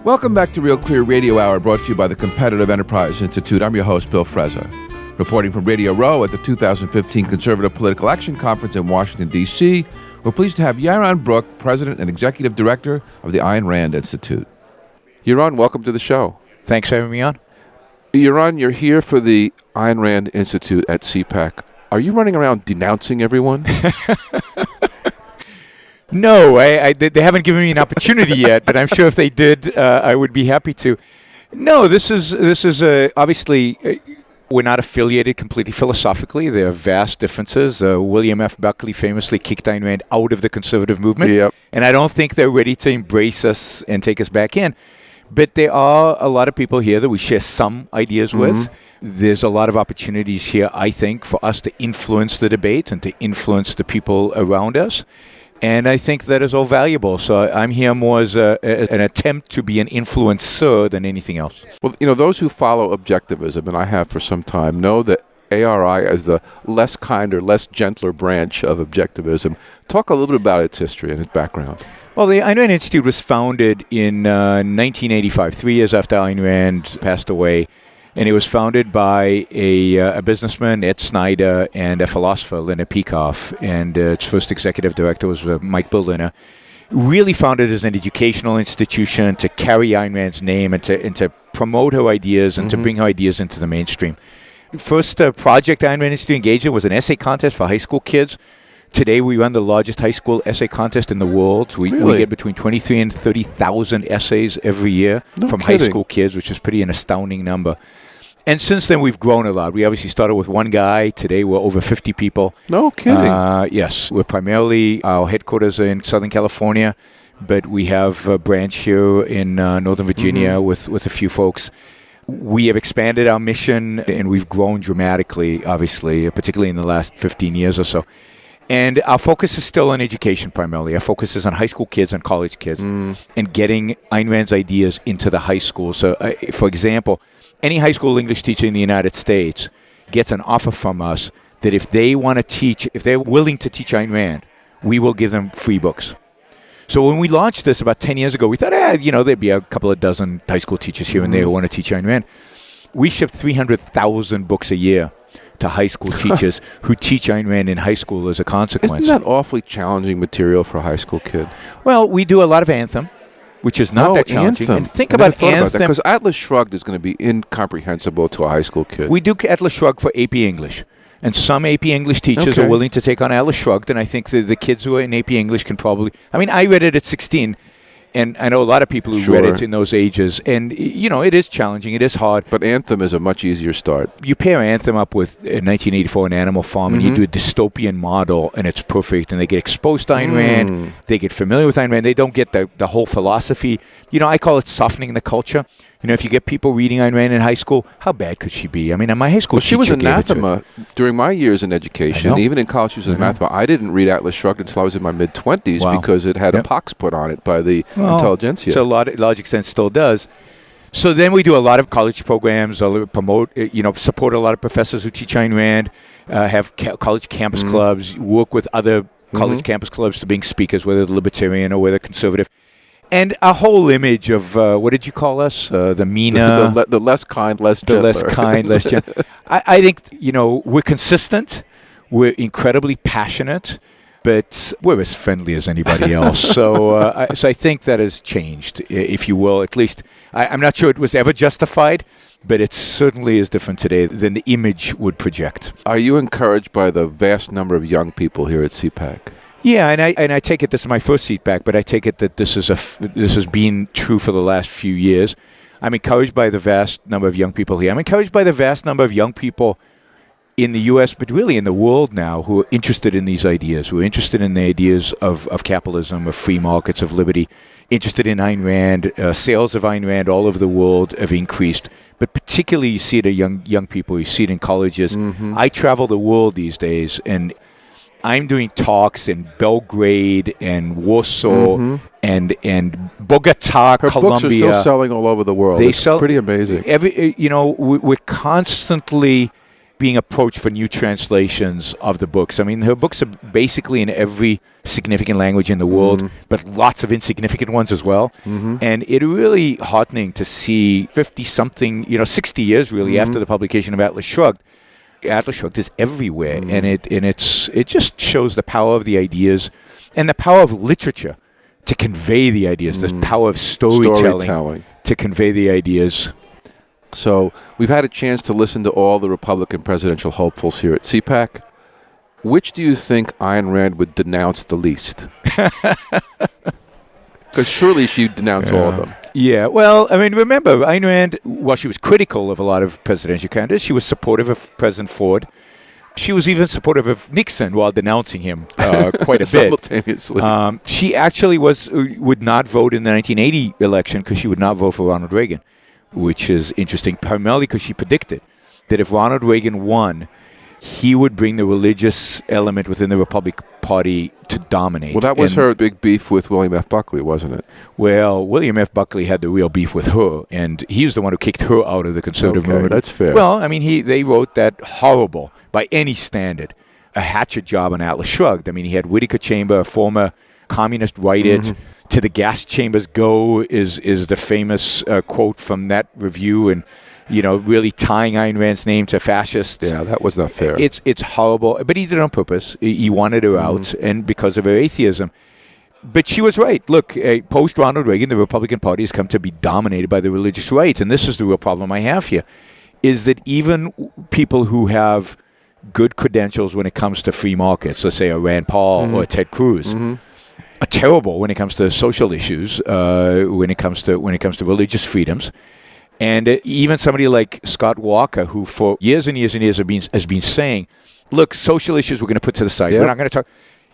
Welcome back to Real Clear Radio Hour, brought to you by the Competitive Enterprise Institute. I'm your host, Bill Frezza. Reporting from Radio Row at the 2015 Conservative Political Action Conference in Washington, D.C., we're pleased to have Yaron Brook, President and Executive Director of the Ayn Rand Institute. Yaron, welcome to the show. Thanks for having me on. Yaron, you're here for the Ayn Rand Institute at CPAC. Are you running around denouncing everyone? No, they haven't given me an opportunity yet, but I'm sure if they did, I would be happy to. No, this is obviously, we're not affiliated completely philosophically. There are vast differences. William F. Buckley famously kicked Ayn Rand out of the conservative movement, Yep. And I don't think they're ready to embrace us and take us back in. But there are a lot of people here that we share some ideas with. There's a lot of opportunities here, I think, for us to influence the debate and to influence the people around us. And I think that is all valuable. So I'm here more as an attempt to be an influencer than anything else. Well, those who follow objectivism, and I have for some time, know that ARI is the less kinder, less gentler branch of objectivism. Talk a little bit about its history and its background. Well, the Ayn Rand Institute was founded in 1985, 3 years after Ayn Rand passed away. And it was founded by a businessman, Ed Snyder, and a philosopher, Leonard Peikoff. And its first executive director was Mike Berliner. Really founded as an educational institution to carry Ayn Rand's name and to promote her ideas and to bring her ideas into the mainstream. First project Ayn Rand Institute engaged in was an essay contest for high school kids. Today we run the largest high school essay contest in the world. We get between 23 and 30,000 essays every year from high school kids, which is pretty an astounding number. And since then, we've grown a lot. We obviously started with one guy. Today, we're over 50 people. No kidding. Yes. We're primarily, our headquarters are in Southern California, but we have a branch here in Northern Virginia with a few folks. We have expanded our mission, and we've grown dramatically, obviously, particularly in the last 15 years or so. And our focus is still on education primarily. Our focus is on high school kids and college kids and getting Ayn Rand's ideas into the high school. So, for example, any high school English teacher in the United States gets an offer from us that if they want to teach, if they're willing to teach Ayn Rand, we will give them free books. So when we launched this about 10 years ago, we thought, there'd be a couple of dozen high school teachers here and there who want to teach Ayn Rand. We ship 300,000 books a year to high school teachers who teach Ayn Rand in high school as a consequence. Isn't that awfully challenging material for a high school kid? Well, we do a lot of Anthem, which is not that challenging. Anthem. And think about Anthem. Because Atlas Shrugged is going to be incomprehensible to a high school kid. We do Atlas Shrugged for AP English. And some AP English teachers are willing to take on Atlas Shrugged, and I think the kids who are in AP English can probably... I mean, I read it at 16, and I know a lot of people who read it in those ages. And, it is challenging. It is hard. But Anthem is a much easier start. You pair Anthem up with 1984 An Animal Farm, and you do a dystopian model, and it's perfect. And they get exposed to Ayn Rand. They get familiar with Ayn Rand. They don't get the whole philosophy. I call it softening the culture. If you get people reading Ayn Rand in high school, how bad could she be? I mean, my high school teacher she was anathema during my years in education. Even in college, she was anathema. I didn't read Atlas Shrugged until I was in my mid-20s because it had a pox put on it by the intelligentsia. To a large extent still does. So then we do a lot of college programs, promote, support a lot of professors who teach Ayn Rand, have college campus clubs, work with other college campus clubs to bring speakers, whether they're libertarian or whether conservative. And a whole image of, what did you call us? The MENA. The less kind, less gentler. The less kind, less gentle. I think, we're consistent. We're incredibly passionate. But we're as friendly as anybody else. So I think that has changed, if you will. At least, I'm not sure it was ever justified, but it certainly is different today than the image would project. Are you encouraged by the vast number of young people here at CPAC? Yeah, and I take it this is my first CPAC, but I take it that this has been true for the last few years. I'm encouraged by the vast number of young people here. I'm encouraged by the vast number of young people in the U.S., but really in the world now, who are interested in these ideas, who are interested in the ideas of capitalism, of free markets, of liberty, interested in Ayn Rand. Sales of Ayn Rand all over the world have increased, but particularly you see it in young people. You see it in colleges. I travel the world these days, and I'm doing talks in Belgrade and Warsaw and Bogota, Her Colombia. books are still selling all over the world. It's pretty amazing. We're constantly being approached for new translations of the books. I mean, her books are basically in every significant language in the world, but lots of insignificant ones as well. And it's really heartening to see 50-something, 60 years really after the publication of Atlas Shrugged. Atlas Shrugged is everywhere, and it just shows the power of the ideas and the power of literature to convey the ideas, the power of storytelling to convey the ideas. So we've had a chance to listen to all the Republican presidential hopefuls here at CPAC. Which do you think Ayn Rand would denounce the least? Because surely she'd denounce all of them. Yeah, well, I mean, remember, Ayn Rand, while she was critical of a lot of presidential candidates, she was supportive of President Ford. She was even supportive of Nixon while denouncing him quite a bit. Simultaneously. She actually would not vote in the 1980 election because she would not vote for Ronald Reagan, which is interesting, primarily because she predicted that if Ronald Reagan won, he would bring the religious element within the Republican Party to dominate. Well, that was her big beef with William F. Buckley, wasn't it? Well, William F. Buckley had the real beef with her, and he was the one who kicked her out of the conservative movement. That's fair. Well, I mean, they wrote that horrible, by any standard, a hatchet job on Atlas Shrugged. I mean, he had Whittaker Chamber, a former communist, write it. To the gas chambers go is the famous quote from that review, and really tying Ayn Rand's name to fascists. Yeah, that was not fair. It's horrible, but he did it on purpose. He wanted her out, and because of her atheism. But she was right. Look, post Ronald Reagan, the Republican Party has come to be dominated by the religious right, and this is the real problem I have here, is that even people who have good credentials when it comes to free markets, let's say a Rand Paul or a Ted Cruz, are terrible when it comes to social issues, when it comes to religious freedoms. And even somebody like Scott Walker, who for years and years and years has been saying, look, social issues we're going to put to the side. We're not going to talk.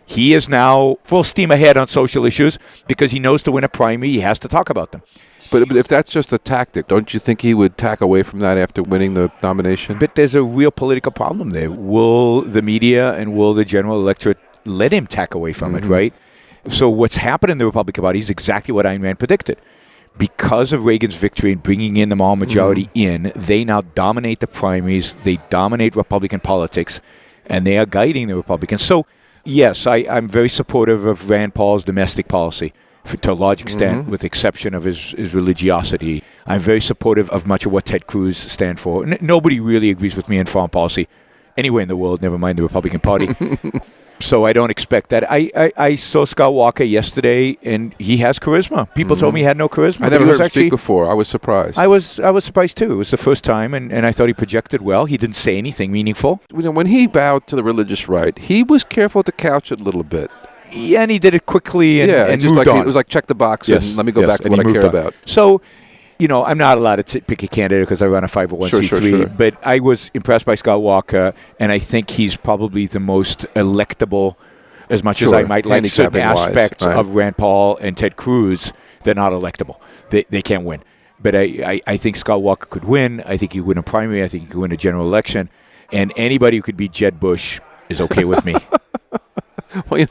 He is now full steam ahead on social issues because he knows to win a primary, he has to talk about them. But if that's just a tactic, don't you think he would tack away from that after winning the nomination? But there's a real political problem there. Will the media and will the general electorate let him tack away from it, right? So what's happened in the Republican Party is exactly what Ayn Rand predicted. Because of Reagan's victory and bringing in the moral majority they now dominate the primaries, they dominate Republican politics, and they are guiding the Republicans. So, yes, I'm very supportive of Rand Paul's domestic policy to a large extent, with the exception of his religiosity. I'm very supportive of much of what Ted Cruz stands for. Nobody really agrees with me in foreign policy anywhere in the world, never mind the Republican Party. So I don't expect that. I saw Scott Walker yesterday, and he has charisma. People told me he had no charisma. I never heard him speak before. I was surprised. I was surprised, too. It was the first time, and I thought he projected well. He didn't say anything meaningful. When he bowed to the religious right, he was careful to couch it a a little bit. Yeah, and he did it quickly and just moved on. It was like check the box and let me go back to what I care about. So, I'm not allowed to pick a candidate because I run a 501c3, sure. but I was impressed by Scott Walker, and I think he's probably the most electable, as much as I might like certain aspects of Rand Paul and Ted Cruz. They're not electable. They can't win. But I think Scott Walker could win. I think he could win a primary. I think he could win a general election. And anybody who could beat Jeb Bush is okay with me. Well,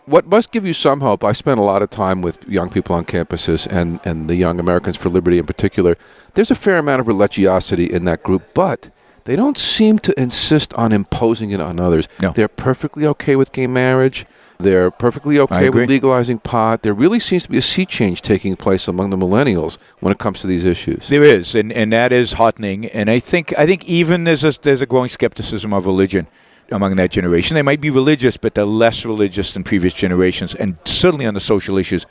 what must give you some hope, I spent a lot of time with young people on campuses and the Young Americans for Liberty in particular. There's a fair amount of religiosity in that group, but they don't seem to insist on imposing it on others. No. They're perfectly okay with gay marriage. They're perfectly okay with legalizing pot. There really seems to be a sea change taking place among the millennials when it comes to these issues. There is, and that is heartening. And I think even there's a growing skepticism of religion among that generation. They might be religious, but they're less religious than previous generations. And certainly on the social issues,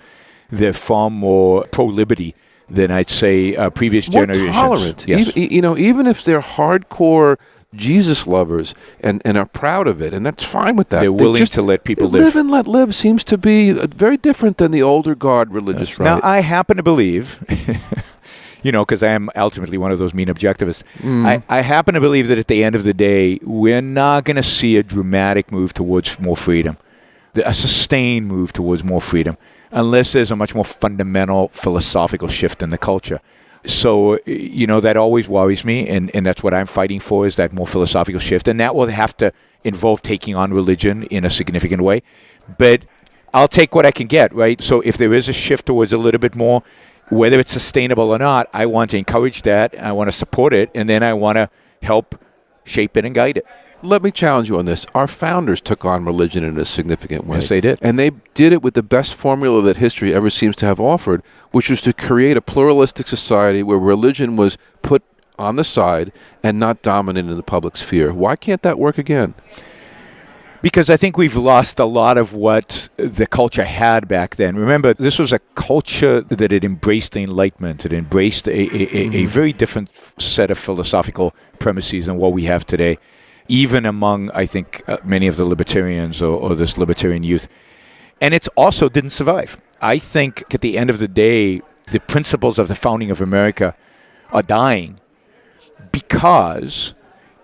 they're far more pro-liberty than I'd say previous generations. More tolerant. Yes. Even if they're hardcore Jesus lovers and are proud of it, and that's fine with that. They're willing to let people live. Live and let live seems to be very different than the older guard religious right. Now, I happen to believe... because I am ultimately one of those mean objectivists. I happen to believe that at the end of the day, we're not going to see a dramatic move towards more freedom, a sustained move towards more freedom, unless there's a much more fundamental philosophical shift in the culture. So, that always worries me, and that's what I'm fighting for, is that more philosophical shift. And that will have to involve taking on religion in a significant way. But I'll take what I can get, right? So if there is a shift towards a little bit more, whether it's sustainable or not, I want to encourage that. I want to support it, and then I want to help shape it and guide it. Let me challenge you on this. Our founders took on religion in a significant way. Yes, they did. And they did it with the best formula that history ever seems to have offered, which was to create a pluralistic society where religion was put on the side and not dominant in the public sphere. Why can't that work again? Because I think we've lost a lot of what the culture had back then. Remember, this was a culture that had embraced the Enlightenment. It embraced a very different set of philosophical premises than what we have today, even among, I think, many of the libertarians or this libertarian youth. And it also didn't survive. I think at the end of the day, the principles of the founding of America are dying because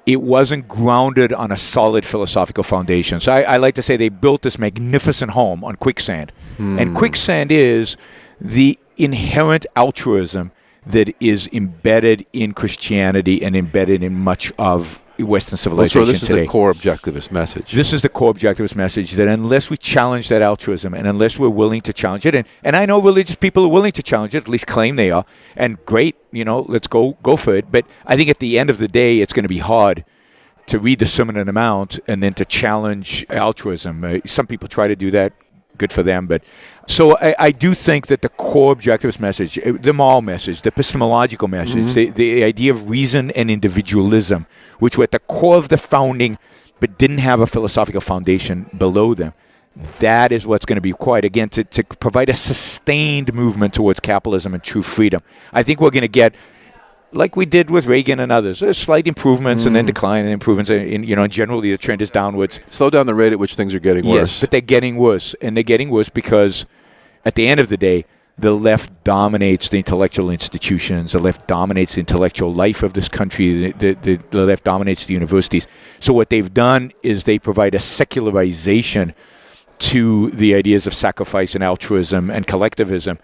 it wasn't grounded on a solid philosophical foundation. So I like to say they built this magnificent home on quicksand. And quicksand is the inherent altruism that is embedded in Christianity and embedded in much of Western civilization so this is today. the core objectivist message. This is the core objectivist message, that unless we challenge that altruism and unless we're willing to challenge it, and I know religious people are willing to challenge it, at least claim they are, and great, let's go for it. But I think at the end of the day, it's going to be hard to read the Sermon on the Mount and then to challenge altruism. Some people try to do that. Good for them. But so I do think that the core objectivist message, the moral message, the epistemological message, the idea of reason and individualism, which were at the core of the founding but didn't have a philosophical foundation below them, that is what's going to be required, again, to provide a sustained movement towards capitalism and true freedom. I think we're going to get, like we did with Reagan and others, slight improvements and then decline and improvements. And generally the trend is downwards. Slow down the rate at which things are getting worse. Yes, but they're getting worse. And they're getting worse because at the end of the day, the left dominates the intellectual institutions. The left dominates the intellectual life of this country. The left dominates the universities. So what they've done is they provide a secularization to the ideas of sacrifice and altruism and collectivism.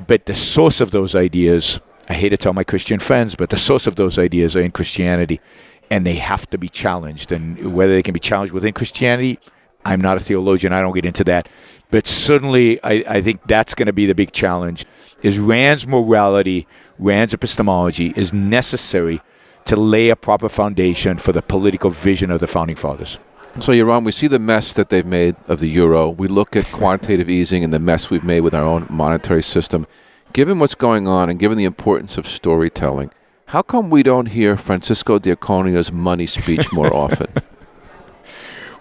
But the source of those ideas, I hate to tell my Christian friends, but the source of those ideas are in Christianity, and they have to be challenged. And whether they can be challenged within Christianity, I'm not a theologian. I don't get into that. But certainly, I think that's going to be the big challenge, is Rand's morality, Rand's epistemology is necessary to lay a proper foundation for the political vision of the Founding Fathers. So, Yaron, we see the mess that they've made of the euro. We look at quantitative easing and the mess we've made with our own monetary system. Given what's going on and given the importance of storytelling, how come we don't hear Francisco Diaconio's money speech more often?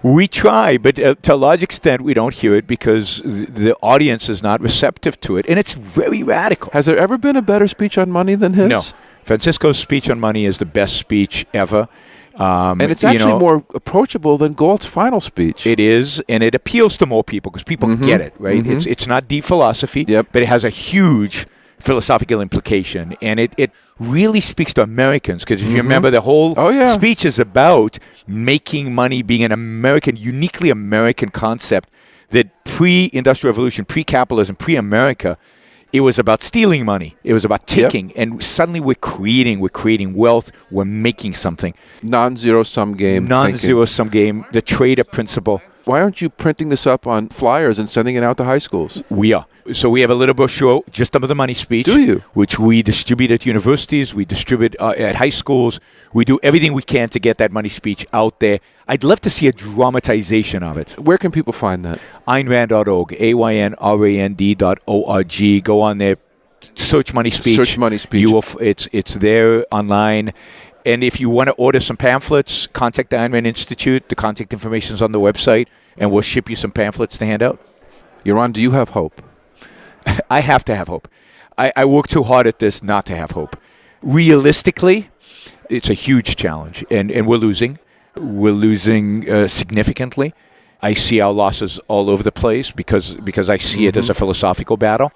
We try, but to a large extent, we don't hear it because the audience is not receptive to it, and it's very radical. Has there ever been a better speech on money than his? No. Francisco's speech on money is the best speech ever. And it's actually more approachable than Galt's final speech. It is, and it appeals to more people because people get it, right? It's not deep philosophy, but it has a huge philosophical implication, and it really speaks to Americans, because if you remember, the whole speech is about making money being an American, uniquely American concept that pre-industrial revolution, pre-capitalism, pre-America, it was about stealing money. It was about taking, and suddenly we're creating wealth. We're making something. Non-zero-sum game. Non-zero-sum game, the trader principle. Why aren't you printing this up on flyers and sending it out to high schools? We are. So we have a little brochure just under the money speech. Do you? Which we distribute at universities. We distribute at high schools. We do everything we can to get that money speech out there. I'd love to see a dramatization of it. Where can people find that? AynRand.org, AYNRAND.org. Go on there, search money speech. Search money speech. You will. It's there online. And if you want to order some pamphlets, contact the Ayn Rand Institute. The contact information is on the website, and we'll ship you some pamphlets to hand out. Yaron, do you have hope? I have to have hope. I work too hard at this not to have hope. Realistically, it's a huge challenge, and we're losing. We're losing significantly. I see our losses all over the place because I see it as a philosophical battle,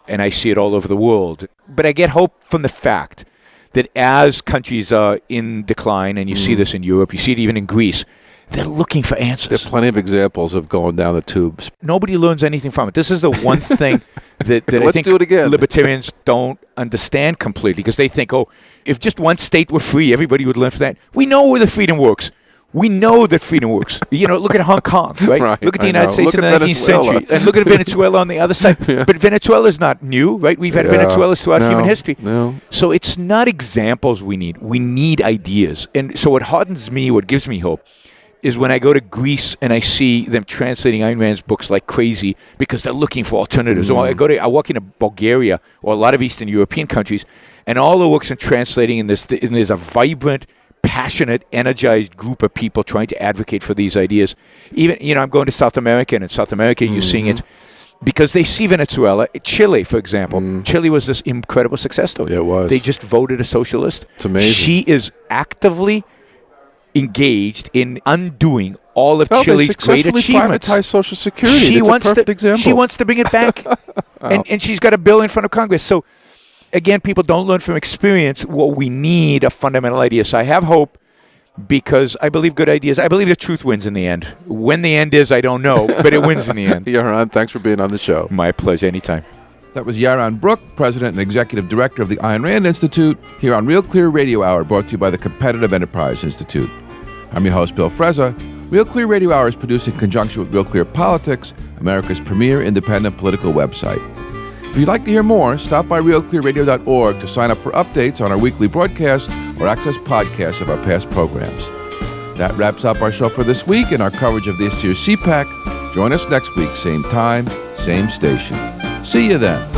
and I see it all over the world. But I get hope from the fact that as countries are in decline, and you see this in Europe, you see it even in Greece, they're looking for answers. There are plenty of examples of going down the tubes. Nobody learns anything from it. This is the one thing that I think libertarians don't understand completely, because they think, if just one state were free, everybody would learn from that. We know where the freedom works. We know that freedom works. Look at Hong Kong, right? Right, Look at the I United know. States Look in the at 19th Venezuela. century. And look at Venezuela on the other side. Yeah. But Venezuela's not new, right? We've had Venezuelas throughout human history. No. So it's not examples we need. We need ideas. And so what heartens me, what gives me hope, is when I go to Greece and I see them translating Ayn Rand's books like crazy because they're looking for alternatives. Or I walk into Bulgaria or a lot of Eastern European countries, and all the works are translating in this. And there's a vibrant, passionate, energized group of people trying to advocate for these ideas. Even, I'm going to South America, and in South America you're seeing it because they see Venezuela. Chile, for example. Chile was this incredible success story. It was. They just voted a socialist. It's amazing. She is actively engaged in undoing all of Chile's great achievements. Privatized Social Security. She It's wants a perfect example. She wants to bring it back, and she's got a bill in front of Congress. So, again, people don't learn from experience. What we need are fundamental ideas. So I have hope because I believe good ideas. I believe the truth wins in the end. When the end is, I don't know, but it wins in the end. Yaron, thanks for being on the show. My pleasure. Anytime. That was Yaron Brook, President and Executive Director of the Ayn Rand Institute, here on Real Clear Radio Hour, brought to you by the Competitive Enterprise Institute. I'm your host, Bill Frezza. Real Clear Radio Hour is produced in conjunction with Real Clear Politics, America's premier independent political website. If you'd like to hear more, stop by realclearradio.org to sign up for updates on our weekly broadcast or access podcasts of our past programs. That wraps up our show for this week and our coverage of this year's CPAC. Join us next week, same time, same station. See you then.